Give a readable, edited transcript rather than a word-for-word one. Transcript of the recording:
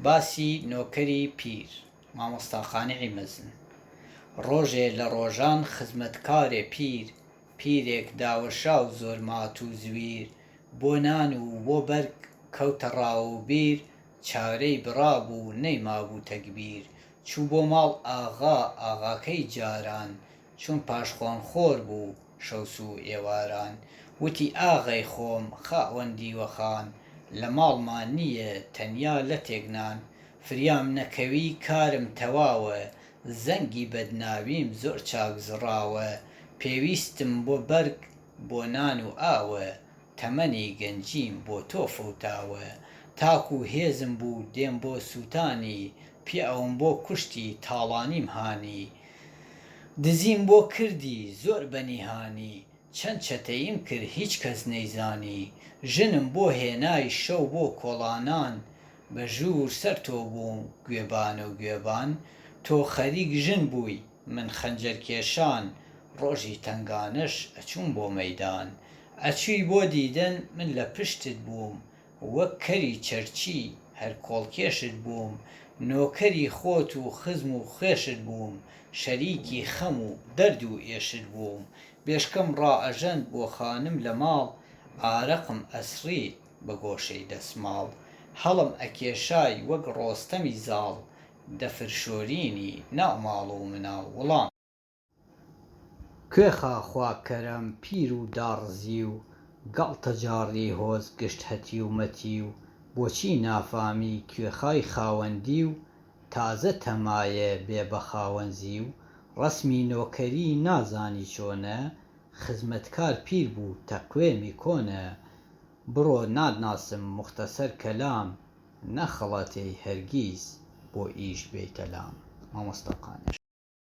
باسی نۆکەری پیر مامۆستا قانیعی مەزن. ڕۆژێ لە ڕۆژان خزمەتکارێ پیر، پیرێک داوەشاو زۆر مات و زویر، بۆ نان و بۆ بەرگ کەوتە ڕاو و بیر، چارەی برابوو نەیمابوو تەکبیر. چوو بۆ ماڵ ئاغاکەی جاران، چون پاشخۆن خۆر بوو شەوس و ئێواران. وتی ئاغای خۆم خاوەندی وەخان، لە ماڵمان نییە تەنیا لە تێکنان. فریام نەکەوی کارم تەواوە، زەنگی بەدناویم زۆر چاک زڕاوە. پێویستم بۆ بەرگ بۆ نان و ئاوە، تەمەنی گەنجیم بۆ تۆ فەوتاوە. تاکو هێزم بوو دێم بۆ سووتانی، پیاوم بۆ کوشتی تاڵانیم هانی. دزیم بۆ کردی زۆر بەنیهانی، چەند چەتەیم کرد هیچ کەس نەیزانی. ژنم بۆ هێنای شەو بۆ کۆڵانان، بە ژوور سەر تۆ بووم گوێبانە و گوێبان. تۆ خەریک ژن بووی من خەنجەرکێشان، ڕۆژی تنگانەش ئەچووم بۆ مەیدان. ئەچووی بۆ دیدەن من لە پشتت بووم، وەک کەری چەرچی هەر کۆڵکێشت بووم. نۆکەری خۆت و خزم و خێشت بووم، شەریکی خەم و دەرد و ئێشت بووم. بێشکەم ڕائەژەند بۆ خانم لە ماڵ، ئارەقم ئەسڕید بە گۆشەی دەسماڵ. هەڵم ئەکێشای وەک ڕۆستەمی زاڵ، دەفرشۆرینی ناو ماڵ و مناڵ وڵام. کوێخا خواکەرەم پیر و داڕزی و، گاڵتە جاڕی هۆز گشت هەتی و مەتی و. بۆچی نافامی کوێخای خاوەندی و، تازە تەمایە بێ بە خاوەنزی و. ڕەسمی نۆکەری نازانی چۆنە، خزمەتکار پیر بوو تەقوێمی کۆنە. بڕۆ ناناسم موختەسەر کەلام، نەخەڵەتێ هەرگیز بۆ ئیش بێیتە لام. مامۆستا قانیع.